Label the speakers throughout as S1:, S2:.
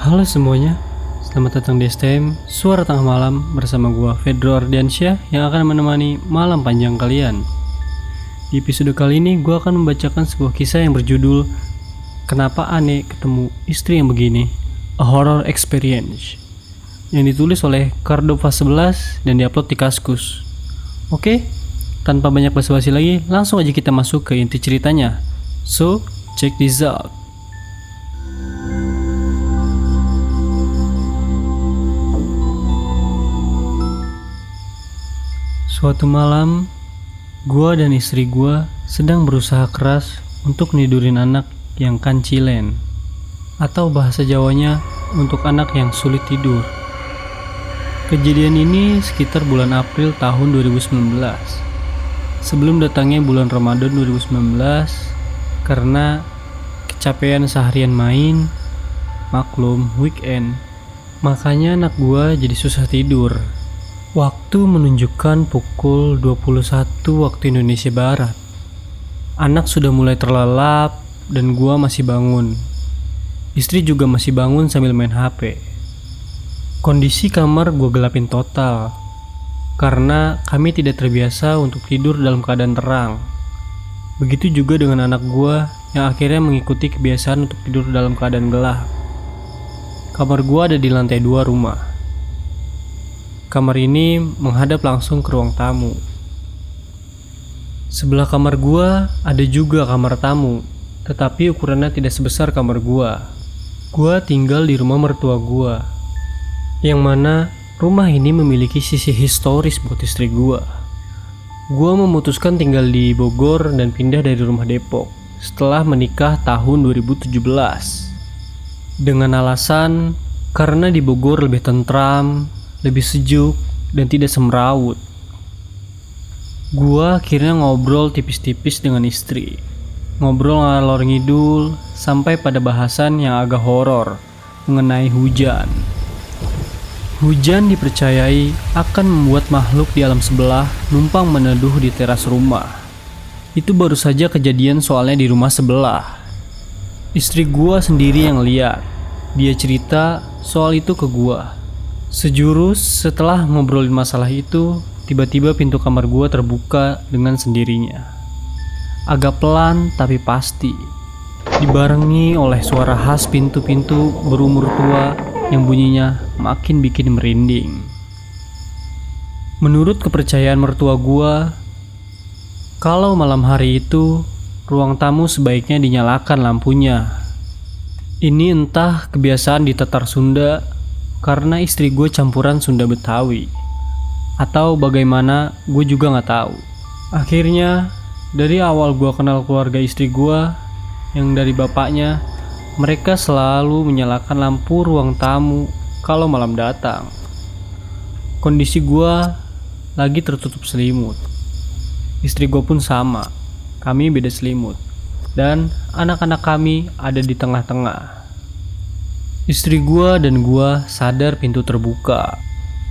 S1: Halo semuanya, selamat datang di STM Suara Tengah Malam bersama gua Fedro Ardiansyah yang akan menemani malam panjang kalian. Di episode kali ini gua akan membacakan sebuah kisah yang berjudul Kenapa Aneh Ketemu Istri Yang Begini, A Horror Experience, yang ditulis oleh Cardova 11 dan diupload di Kaskus. Oke, tanpa banyak basa-basi lagi, langsung aja kita masuk ke inti ceritanya. So, check this out. Suatu malam, gua dan istri gua sedang berusaha keras untuk nidurin anak yang kancilen, atau bahasa Jawanya untuk anak yang sulit tidur. Kejadian ini sekitar bulan April tahun 2019, sebelum datangnya bulan Ramadan 2019, karena kecapean seharian main, maklum weekend, makanya anak gua jadi susah tidur. Waktu menunjukkan pukul 21 waktu Indonesia Barat. Anak sudah mulai terlelap dan gua masih bangun. Istri juga masih bangun sambil main HP. Kondisi kamar gua gelapin total karena kami tidak terbiasa untuk tidur dalam keadaan terang. Begitu juga dengan anak gua yang akhirnya mengikuti kebiasaan untuk tidur dalam keadaan gelap. Kamar gua ada di lantai 2 rumah. Kamar ini menghadap langsung ke ruang tamu. Sebelah kamar gua ada juga kamar tamu, tetapi ukurannya tidak sebesar kamar gua. Gua tinggal di rumah mertua gua, yang mana rumah ini memiliki sisi historis buat istri gua. Gua memutuskan tinggal di Bogor dan pindah dari rumah Depok setelah menikah tahun 2017. Dengan alasan karena di Bogor lebih tentram, lebih sejuk, dan tidak semrawut. Gua akhirnya ngobrol tipis-tipis dengan istri. Ngobrol ngalor ngidul sampai pada bahasan yang agak horor mengenai hujan. Hujan dipercayai akan membuat makhluk di alam sebelah numpang meneduh di teras rumah. Itu baru saja kejadian soalnya di rumah sebelah. Istri gua sendiri yang lihat. Dia cerita soal itu ke gua. Sejurus setelah ngobrolin masalah itu, tiba-tiba pintu kamar gua terbuka dengan sendirinya. Agak pelan tapi pasti. Dibarengi oleh suara khas pintu-pintu berumur tua yang bunyinya makin bikin merinding. Menurut kepercayaan mertua gua, kalau malam hari itu ruang tamu sebaiknya dinyalakan lampunya. Ini entah kebiasaan di Tatar Sunda karena istri gue campuran Sunda Betawi, atau bagaimana gue juga gak tahu. Akhirnya dari awal gue kenal keluarga istri gue yang dari bapaknya, mereka selalu menyalakan lampu ruang tamu kalau malam datang. Kondisi gue lagi tertutup selimut. Istri gue pun sama, kami beda selimut, dan anak-anak kami ada di tengah-tengah. Istri gua dan gua sadar pintu terbuka.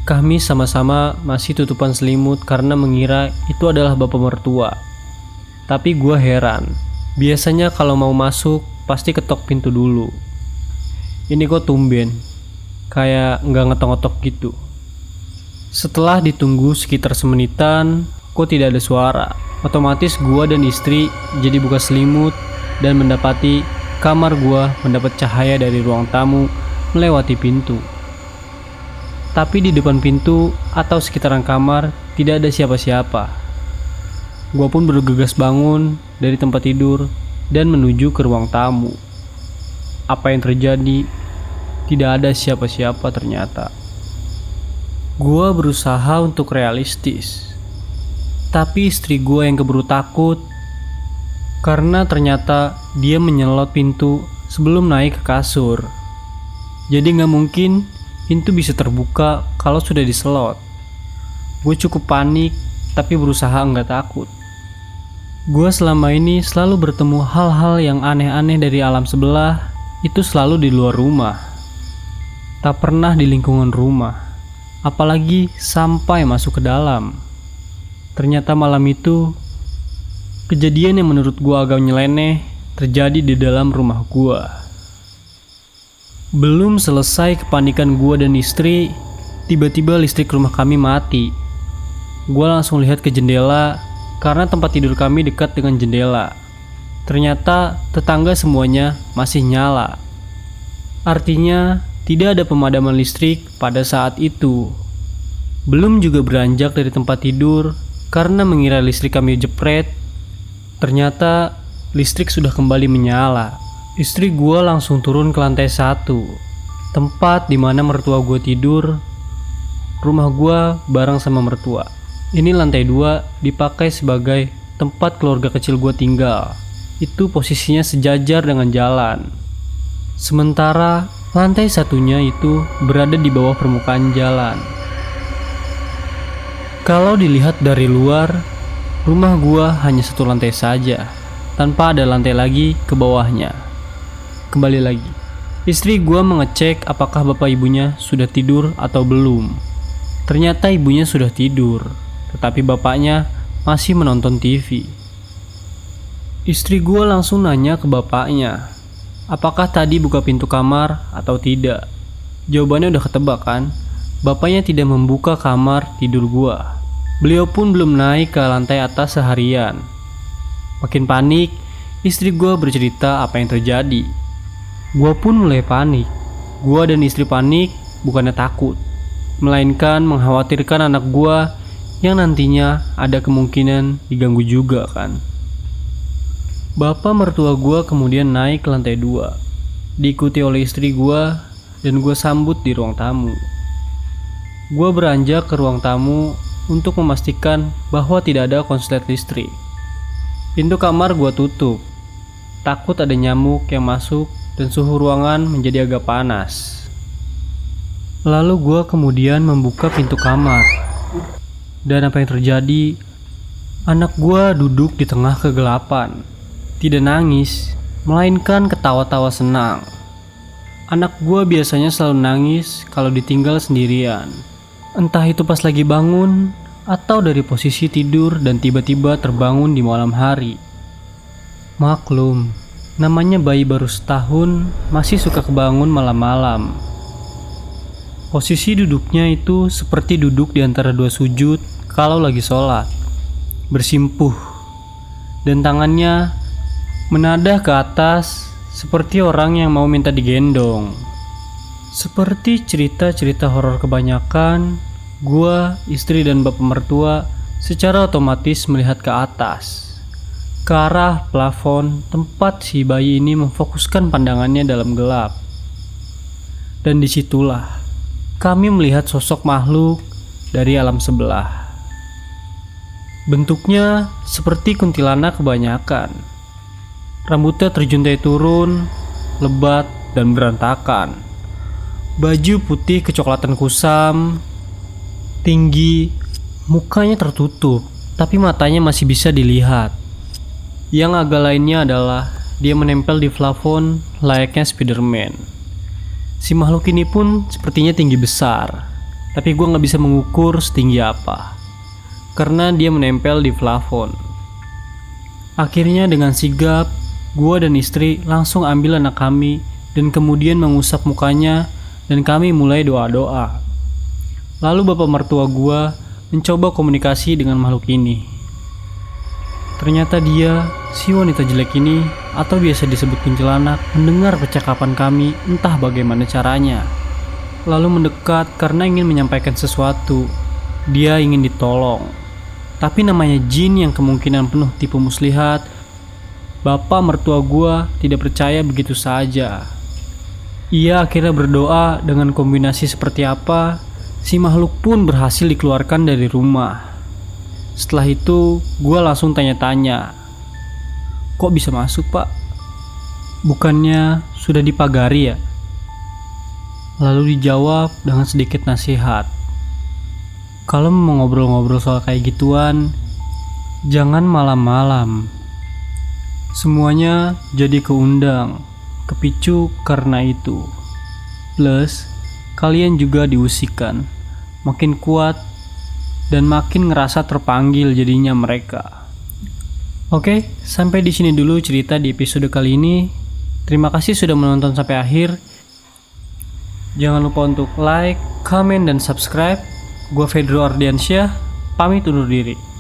S1: Kami sama-sama masih tutupan selimut karena mengira itu adalah bapak mertua. Tapi gua heran. Biasanya kalau mau masuk pasti ketok pintu dulu. Ini kok tumben, kayak nggak ngetok-ngetok gitu. Setelah ditunggu sekitar semenitan, kok tidak ada suara. Otomatis gua dan istri jadi buka selimut dan mendapati kamar gua mendapat cahaya dari ruang tamu melewati pintu. Tapi di depan pintu atau sekitaran kamar tidak ada siapa-siapa. Gua pun bergegas bangun dari tempat tidur dan menuju ke ruang tamu. Apa yang terjadi? Tidak ada siapa-siapa ternyata. Gua berusaha untuk realistis, tapi istri gua yang keburu takut karena ternyata dia menyelot pintu sebelum naik ke kasur. Jadi gak mungkin pintu bisa terbuka kalau sudah diselot. Gue cukup panik tapi berusaha gak takut. Gue selama ini selalu bertemu hal-hal yang aneh-aneh dari alam sebelah. Itu selalu di luar rumah, tak pernah di lingkungan rumah, apalagi sampai masuk ke dalam. Ternyata malam itu kejadian yang menurut gua agak nyeleneh terjadi di dalam rumah gua. Belum selesai kepanikan gua dan istri, tiba-tiba listrik rumah kami mati. Gua langsung lihat ke jendela karena tempat tidur kami dekat dengan jendela. Ternyata tetangga semuanya masih nyala. Artinya tidak ada pemadaman listrik pada saat itu. Belum juga beranjak dari tempat tidur karena mengira listrik kami jepret. Ternyata listrik sudah kembali menyala. Istri gue langsung turun ke lantai 1, tempat dimana mertua gue tidur. Rumah gue bareng sama mertua. Ini lantai 2 dipakai sebagai tempat keluarga kecil gue tinggal. Itu posisinya sejajar dengan jalan. Sementara lantai satunya itu berada di bawah permukaan jalan. Kalau dilihat dari luar, rumah gue hanya satu lantai saja, tanpa ada lantai lagi ke bawahnya. Kembali lagi, istri gue mengecek apakah bapak ibunya sudah tidur atau belum. Ternyata ibunya sudah tidur, tetapi bapaknya masih menonton TV. Istri gue langsung nanya ke bapaknya, apakah tadi buka pintu kamar atau tidak. Jawabannya udah ketebak kan? Bapaknya tidak membuka kamar tidur gue. Beliau pun belum naik ke lantai atas seharian. Makin panik, istri gue bercerita apa yang terjadi. Gue pun mulai panik. Gue dan istri panik bukannya takut, melainkan mengkhawatirkan anak gue yang nantinya ada kemungkinan diganggu juga kan. Bapak mertua gue kemudian naik ke lantai 2, diikuti oleh istri gue, dan gue sambut di ruang tamu. Gue beranjak ke ruang tamu untuk memastikan bahwa tidak ada konslet listrik. Pintu kamar gue tutup, takut ada nyamuk yang masuk dan suhu ruangan menjadi agak panas. Lalu gue kemudian membuka pintu kamar. Dan apa yang terjadi? Anak gue duduk di tengah kegelapan. Tidak nangis, melainkan ketawa-tawa senang. Anak gue biasanya selalu nangis kalau ditinggal sendirian. Entah itu pas lagi bangun, atau dari posisi tidur dan tiba-tiba terbangun di malam hari. Maklum, namanya bayi baru setahun masih suka kebangun malam-malam. Posisi duduknya itu seperti duduk di antara dua sujud kalau lagi sholat, bersimpuh, dan tangannya menadah ke atas seperti orang yang mau minta digendong. Seperti cerita-cerita horor kebanyakan, gua, istri dan bapak mertua secara otomatis melihat ke atas, ke arah plafon tempat si bayi ini memfokuskan pandangannya dalam gelap. Dan disitulah kami melihat sosok makhluk dari alam sebelah. Bentuknya seperti kuntilanak kebanyakan. Rambutnya terjuntai turun, lebat dan berantakan. Baju putih kecoklatan kusam, tinggi, mukanya tertutup, tapi matanya masih bisa dilihat. Yang agak lainnya adalah dia menempel di plafon layaknya Spiderman. Si makhluk ini pun sepertinya tinggi besar, tapi gue gak bisa mengukur setinggi apa, karena dia menempel di plafon. Akhirnya dengan sigap, gue dan istri langsung ambil anak kami dan kemudian mengusap mukanya dan kami mulai doa-doa. Lalu bapak mertua gue mencoba komunikasi dengan makhluk ini. Ternyata dia, si wanita jelek ini, atau biasa disebut kuntilanak, mendengar percakapan kami entah bagaimana caranya. Lalu mendekat karena ingin menyampaikan sesuatu. Dia ingin ditolong. Tapi namanya jin yang kemungkinan penuh tipu muslihat, bapak mertua gua tidak percaya begitu saja. Ia akhirnya berdoa dengan kombinasi seperti apa, si makhluk pun berhasil dikeluarkan dari rumah. Setelah itu, gue langsung tanya-tanya, kok bisa masuk pak? Bukannya sudah dipagari ya? Lalu dijawab dengan sedikit nasihat. Kalau mau ngobrol-ngobrol soal kayak gituan, jangan malam-malam. Semuanya jadi keundang, kepicu karena itu. Plus, kalian juga diusikan, makin kuat dan makin ngerasa terpanggil jadinya mereka. Oke, sampai di sini dulu cerita di episode kali ini. Terima kasih sudah menonton sampai akhir. Jangan lupa untuk like, comment, dan subscribe. Gua Fedro Ardiansyah, pamit undur diri.